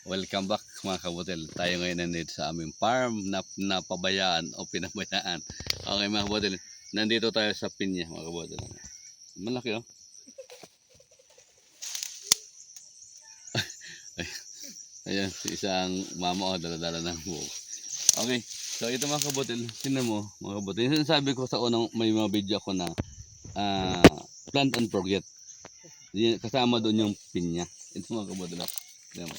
Welcome back mga kabutil. Tayo ngayon nandito sa aming farm na napabayaan o pinabayaan. Okay mga kabutil, nandito tayo sa pinya mga kabutil. Malaki oh. Ayan, isang mama o dala-dala ng buhok. Okay, so ito mga kabutil, tingnan mo mga kabutil. Yung sinasabi ko sa unang may mga video ko na plant and forget. Kasama doon yung pinya. Ito mga kabutil. Tingnan mo.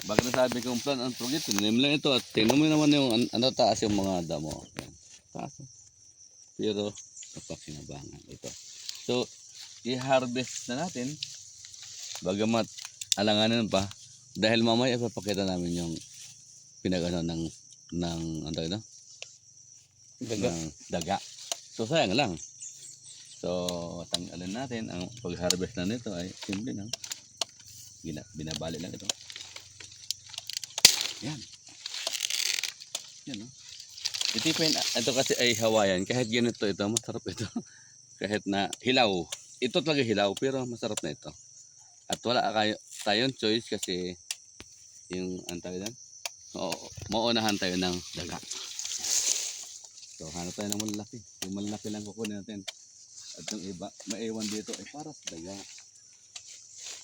Bakit nasabi kong plan and forget, tinanim lang ito at tingnan mo naman yung ano taas yung mga damo. Yan. Taas. Pero napakinabangan ito. So, i-harvest na natin bagamat alanganin pa dahil mamaya ipapakita namin yung pinagano ng ano ito? Daga. Ng daga. So, sayang lang. So, tanggalin natin ang pag-harvest na nito ay simple lang. Binabali lang ito. Yan. Yan, no? Ito kasi ay Hawaiian. Kahit ganito ito, masarap ito. Kahit na hilaw. Ito talaga hilaw, pero masarap na ito. At wala tayong choice kasi yung antay lang. Maunahan tayo ng daga. So, hanap tayo ng malaki. Yung malaki lang kukunin natin. At yung iba, maiwan dito ay para sa daga.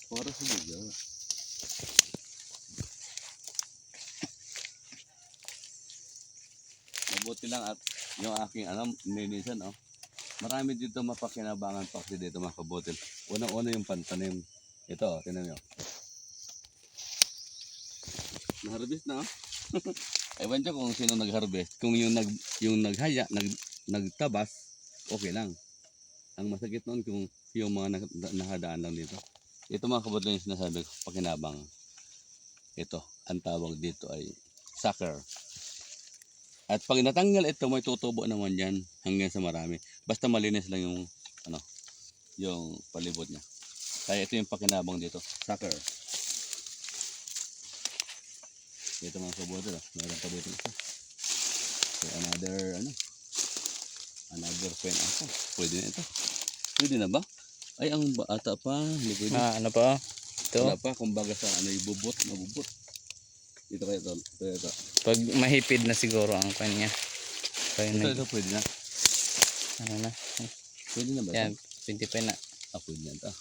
Para sa daga. Mabuti lang at yung aking ninisan marami dito mapakinabangan pa kasi dito mga kabutil. Unang-una yung pantanim. Ito, tingnan nyo. Na-harvest na Ewan ko kung sino nag-harvest. Kung yung naghaya, nagtabas, okay lang. Ang masakit noon kung yung mga nakadaan lang dito. Ito mga kabutil yung sinasabi ko, pakinabang. Ito, ang tawag dito ay sucker. At pag natanggal ito, may tutubo naman yan hanggang sa marami. Basta malinis lang yung palibot niya. Kaya ito yung pakinabang dito, sucker. Ito mga kabutil, meron pa dito isa. So another pen ata. Pwede na ito. Pwede na ba? Ay, ang bata pa. Hindi pwede. Ano pa? Ito. Wala pa, kumbaga sa mabubot. Ito kaya ito. Pag mahipid na siguro ang kanya. Ito pwede na. Ano na? Pwede na ba ito? Yan, 20 pa na. Pwede na ito.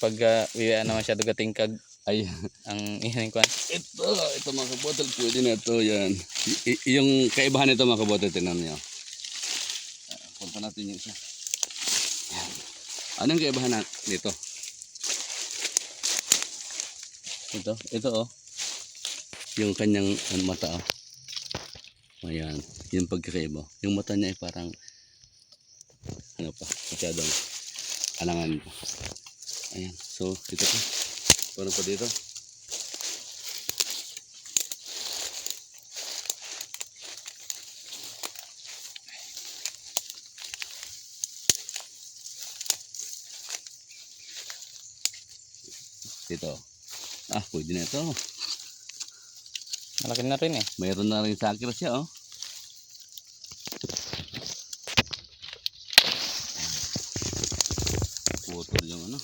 Pag na masyado gatingkag Ay, ang ihanin ko. ito mga kabotol, pwede na ito. Yan. Yung kaibahan nito mga kabotol, tingnan niyo. Punta natin yung isa. Yan. Anong kaibahan nito? Ito yung kanyang mata ayan, yung pagkakaiba. Yung mata niya ay parang masyadong alangan pa. Ayan, so dito pa. Parang pa dito. Dito. Pwede na ito. Malaki na rin eh. Mayroon na rin sakir siya Putol yung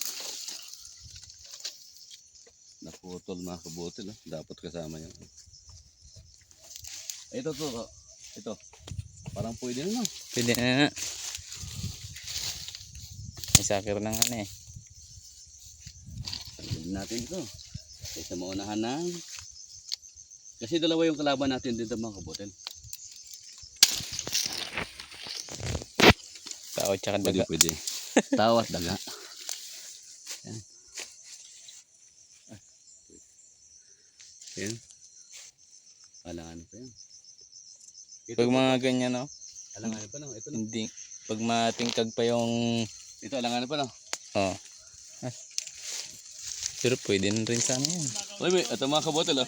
naputol mga kabutil dapat kasama yan. Ito parang pwede na Pwede na. May sakir ng eh. Tanggalin natin ito kaysa maunahan ng kasi dalawa yung kalaban natin dito mga kabutil. Tao tsaka daga. Pwede. Tao at daga. Yan. Yan. Alangan pa yan. Pag mga ganyan Alangan pa ito lang. hindi. Pag matingkag pa yung Ito alangan pa pero pwede na rin sana yan. Uy, ito mga kabotel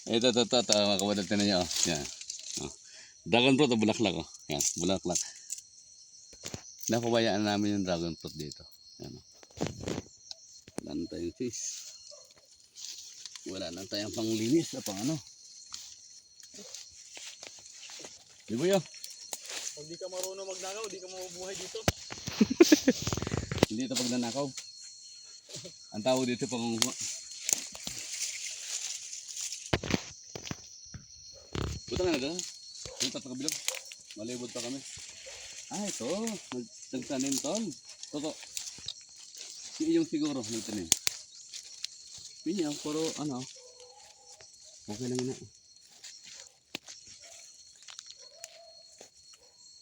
ito mga kabotel, tinan nyo yan. Dragon fruit o bulaklak yan, bulaklak. Napabayaan namin yung dragon fruit dito. Yan wala na tayong fish. Wala na tayong panglinis na pang Di ba yun? Kung di ka marunong magnakaw, di ka mabubuhay dito. pagnanakaw. Ang tawag dito pangunguha. Buta nga na doon. Yung tatakabilog. Malibot pa kami. Ito. Nagtanim tol. Toto. Yung siguro nagtanim. Pinya, pero ano. Okay lang na.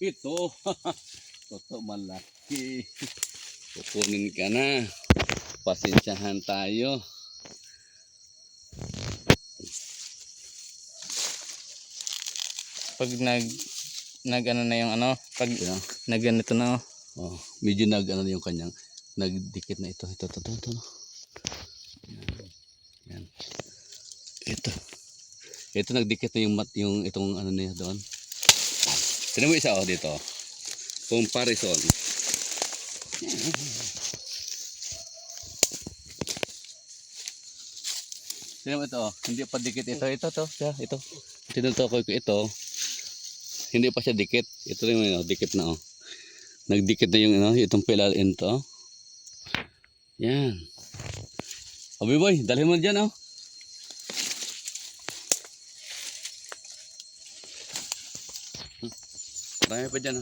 Ito. Toto malaki. Kukunin ka na. Pasensyahan tayo. Pag nag ano na yung ano, pag Yeah. nagganito na, Oh, medyo ano yung kanyang nagdikit na ito. Ito. Yan. Ito. Ito nagdikit na yung itong ano niya doon. Tignan mo isa dito. Comparison. Tignan mo ito. Hindi pa dikit ito. Ito. Tinutukoy ko ito. Hindi pa siya dikit. Ito rin mo dikit na Nagdikit na yung itong pilalin to. Yan. Obi boy, dalhin mo dyan Marami pa dyan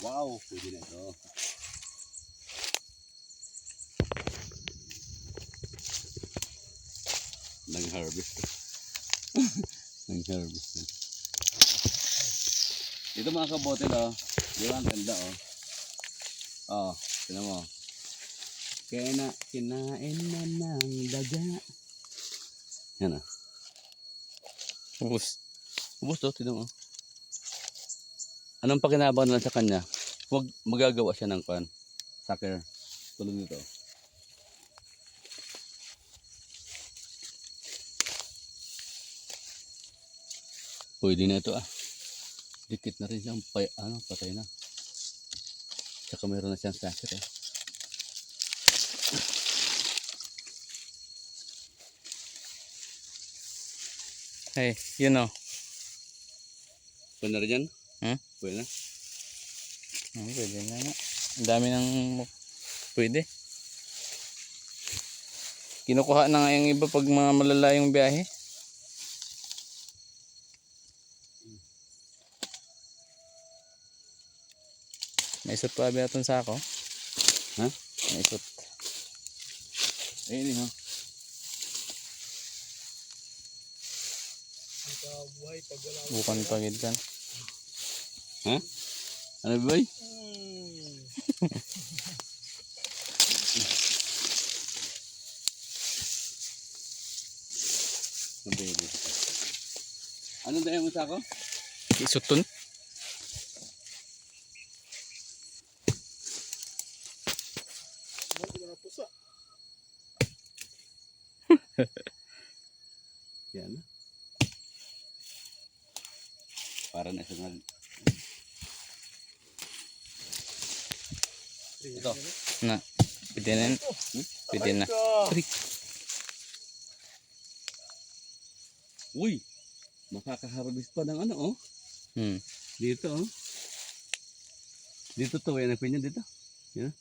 Wow, pwede na ito. Nag-harvest. Nag-harvest. Ito mga kabote di ba ang ganda tignan mo. Kinain na ng daga. Yan ubos. Ubus tignan mo. Anong pakinabang na lang sa kanya? Huwag magagawa siya ng sucker. Tulad nito. Pwede na ito Dikit na rin siyang patay na. Tsaka mayroon na siyang sucker Hey, yun o. Pwede na rin yan? Pwede na? Pwede na nga. Ang dami ng pwede. Kinukuha na nga yung iba pag mga malalayong biyahe. May isot pa ba itong sako? Ha? May isot. Ini Bukan pagid kan. Ha? Ano boy? Anong daya mo sa ako? Isuton. Yan. Para na sa ito. Na. Pwede na. Pwede na. Uy! Makakaharvest pa ng Dito Dito to, yan ang pinya dito. Yan.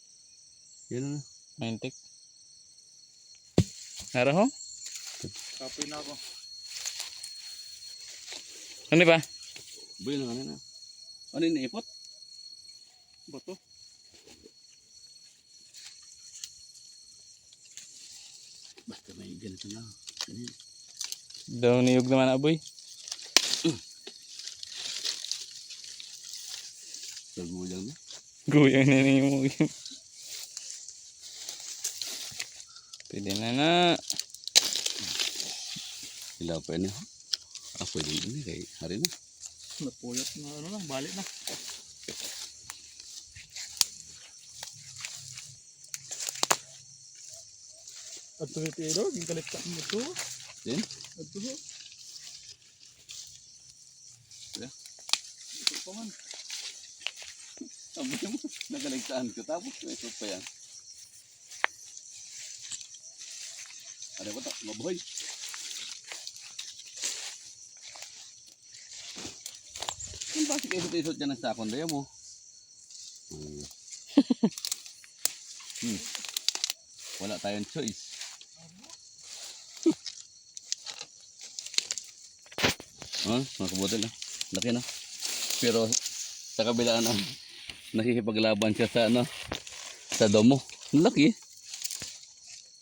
Yan na. Maintik. Naraho? Kapoy na ako. Ano ba? Buhay na kanina. Ano yung naipot? Bato. Basta may ganito na. Ganyan. Daw niyog naman aboy. Naguyang na. Guyang na niyo mo. Pwede na. Sila pa yun pwede yun kay hari na. Napuyat na balik na. At tuwitiro, gingkalikta mo ito. Then? At tuho. Ito pa man. Sabi mo, nagaligtaan ko tapos may isot pa yan. Ada ko to, mabuhay. Ang bakit kayo isot dyan ng sakon daya mo? Wala tayong choice. Mga kabutil na. Laki na. Pero sa kabila na nakikipaglaban siya sa sa domo. Laki.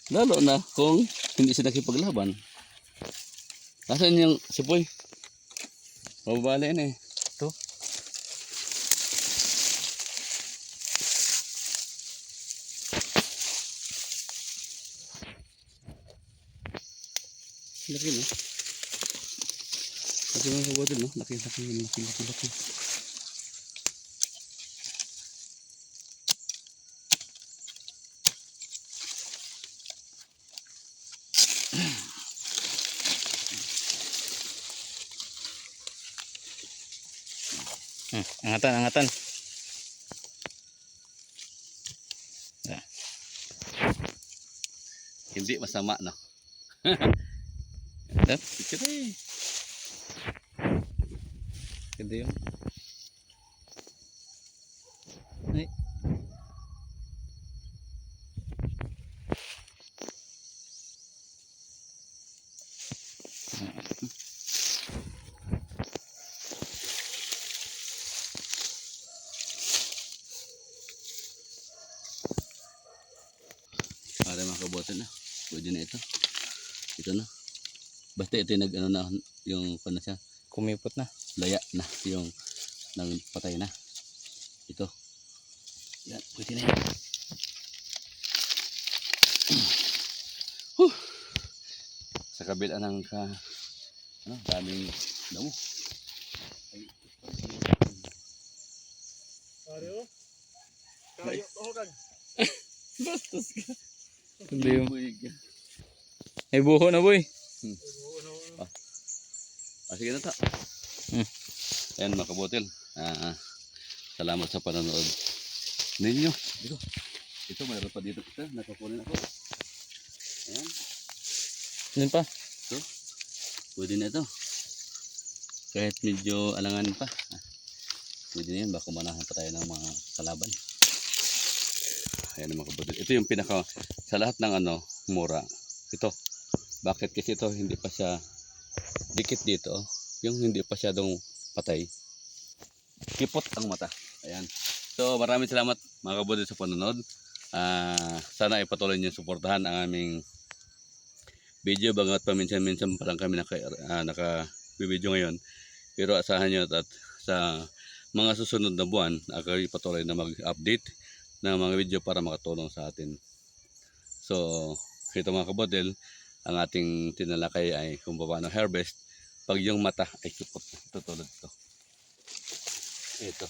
Lalo na kung hindi siya nakipaglaban. Nasaan yung sipoy? Mababali na eh. Ito. Laki no? Laki mga kabutil no? Laki. Angatan. Hindi masama no? Ito. Picture eh. Ganda yun. Ay. Para mga kabutil na. Pwede na ito. Ito na. Basta ito yung yung ano siya, Kumipot na. laya na yung nang patay na. Ito. Yan, pwede na yan. Sa kabila ng daming damo. Pare oh. Kayo oh kag. Bastos ka. Ganda yun. Ay buho na boy. Sige na ta. Hmm. Ayan mga kabutil. Salamat sa panonood ninyo. Ito mayroon pa dito. Ito, nakakunin ako. Ayan. Yun pa. Pwede na ito. Kahit medyo alanganin pa. Pwede na yan. Baka manahan pa tayo ng mga kalaban. Ayan mga kabutil. Ito yung pinaka sa lahat ng mura. Ito. Bakit? Kasi ito hindi pa siya dikit dito. Yung hindi pa siya patay. Kipot ang mata. Ayan. So maraming salamat mga kabutil sa panonood. Sana ipatuloy niyo suportahan ang aming video. Bagat paminsan-minsan pa lang kami naka-video ngayon. Pero asahan nyo at sa mga susunod na buwan ako ipatuloy na mag-update ng mga video para makatulong sa atin. So ito mga kabutil, ang ating tinalakay ay kung paano harvest pag yung mata ay kipot. Ito tulad ito. Ito.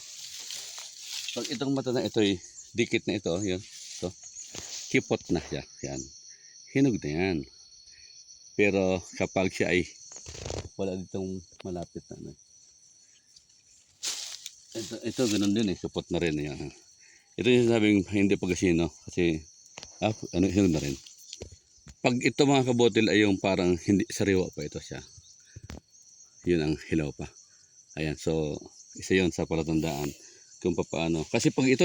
Pag itong mata na ito ay dikit na ito, yun, ito, kipot na siya. Yan. Hinog na yan. Pero kapag siya ay wala ditong malapit na ito ganun din eh, kipot na rin yan. Ito yung sabing hindi pagasino kasi hinog na rin. Pag ito mga kabotil ay yung parang hindi sariwa pa ito siya. Yun ang hilaw pa. Ayan, so isa yun sa palatandaan kung paano. Kasi pag ito,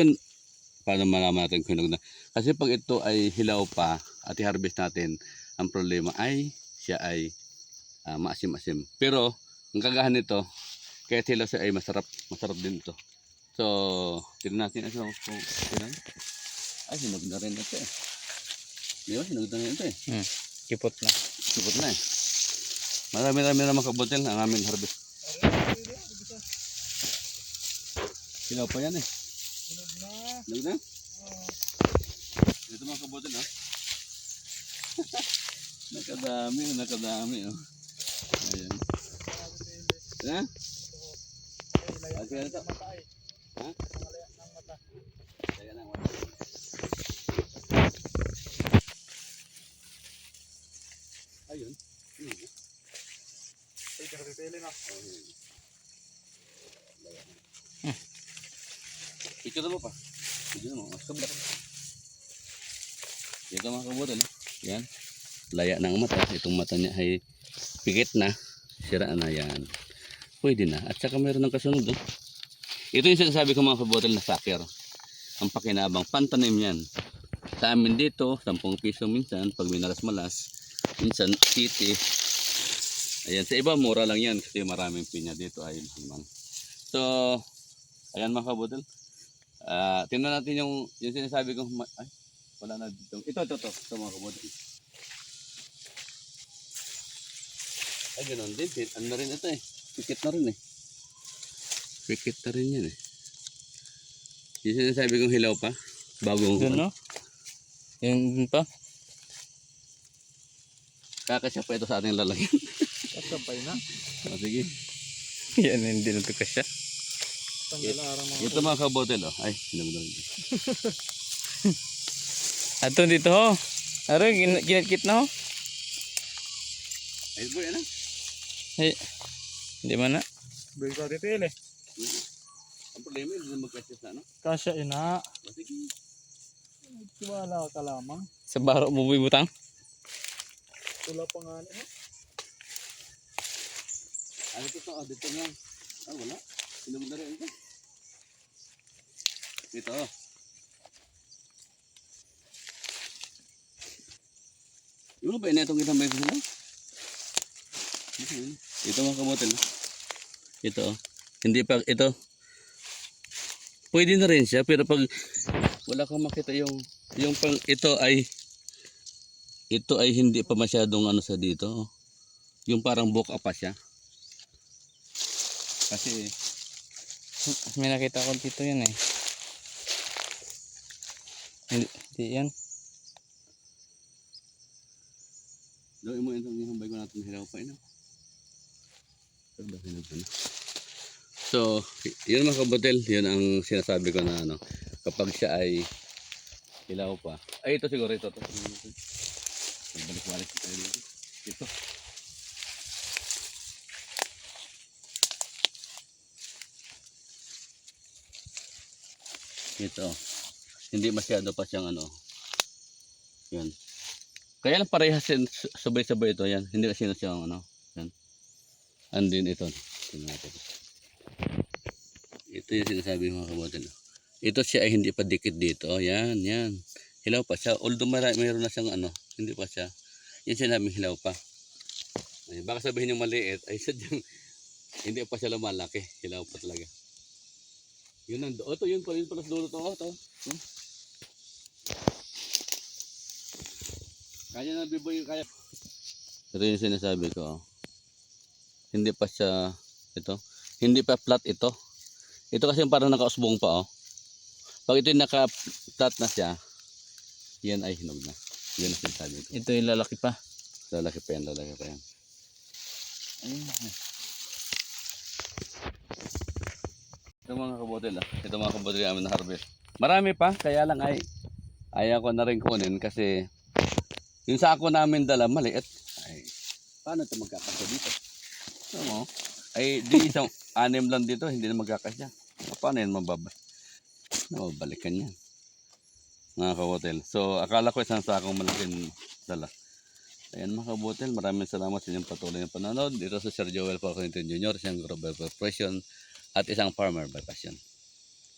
paano malaman natin kung hinog na? Kasi pag ito ay hilaw pa at i-harvest natin, ang problema ay siya ay maasim-asim. Pero ang kagahan nito, kahit hilaw siya ay masarap din ito. So, tignan natin ito kung ay hinog na rin ito eh. Di ba? Hinog na rin ito eh. Kipot na. Kipot na eh. Marami naman kabutil ang aming harvest. Hilaw pa yan eh. Hinog na. Hinog na? Ito mga kabutil ha. Nakadami oh. Ayan. Ha? Okay na ito. Ha? Kaya na mata. Ayun. Ay, nakapipili na. Picture mo pa. Picture mo. Mas kabla. Ito mga kabutil. Yan. laya ng mata. Itong mata niya ay pikit na, sira na yan. Pwede na. At saka mayroon ng kasunod. Oh. Ito yung sinasabi ko mga kabotel na sucker. Ang pakinabang, pantanim yan. Sa amin dito, 10 piso minsan, pag minalas-malas, minsan city. Ayan, sa iba mura lang yan kasi maraming pinya dito ay naman. So, ayan mga kabotel. Tingnan natin yung sinasabi ko. Ay, wala na dito. Ito mga kabotel. Ay, ganoon din. Ano na rin ito eh. Pikit na rin eh. Pikit na rin yan eh. Yung sinasabi kong hilaw pa. Bagong Doon, no? Yung pa? kakasya pa ito sa ating lalagyan. Kasabay na. O, sige. Yan, hindi na ito kasya. Tanggal arang mga Ito mga kabotel oh. Ay, sinabot rin. Ato dito ho. Aro, kinat-kit na ho. Ay, boy, ano? Ay, hindi man na. Bigay ka dito eh. Ang problema hindi na magkasya sa ano. Kasya ina. O, sige. Tiwala ka lamang. Sa baro mo butang. Tula pa nga eh. Ano ito? Dito nga. Ah, wala. Sinabot na rin ito. Ito oh. Yung ba yun itong kitambay ko sila? Ito mga kamotel. Ito oh. Hindi pa ito. Pwede na rin siya pero pag wala kang makita yung pang ito ay hindi pa masyadong ano sa dito. Oh. Yung parang buka pa siya. Kasi May nakita ko dito yan eh. Hindi yan. gawin mo itong ihambay ko natin hilaw pa ino. So, yun mga kabotel, yun ang sinasabi ko na ano, kapag siya ay hilaw pa. Ay, ito siguro ito. Balik-balik tayo dito. Ito. Ito. Hindi masyado pa siyang ano. Yan. Kaya lang parehas yan, sabay-sabay ito yan. Hindi kasi na siyang ano. Yan. And then ito. Tingnan natin. Ito yung sinasabi mga kabotel. Ito siya ay hindi pa dikit dito. Yan, yan. Hilaw pa siya. Although mayroon na siyang ano. Hindi pa siya. Yan sinabi hilaw pa. Ay, baka sabihin yung maliit. Ay sadyang hindi pa siya lumalaki. Hilaw pa talaga. Yun ang ito yun pala sa dulo to. Ito. Kaya na biboy kaya. Ito yung sinasabi ko. Hindi pa siya ito. Hindi pa flat ito. Ito kasi parang nakausbong pa oh. Pag ito yung naka-flat na siya, yan ay hinog na. Yan ang sinasabi ko. Ito yung lalaki pa. Lalaki pa yan, lalaki pa yan. Ayun. Ito mga kabotel ah. Ito mga kabotel namin na harvest. Marami pa, kaya lang ay ayaw ko na rin kunin kasi yung sako namin dala maliit. Ay, paano ito magkakasya dito? So, mo, ay di isang 6 lang dito, hindi na magkakasya. Paano yan mabalikan yan? Mga kabotel. So, akala ko isang sakong malaking dala. Ayan mga kabotel, maraming salamat sa inyong patuloy na panonood. Dito sa Sir Joel Falcon Jr., siyang Global Corporation at isang farmer by passion.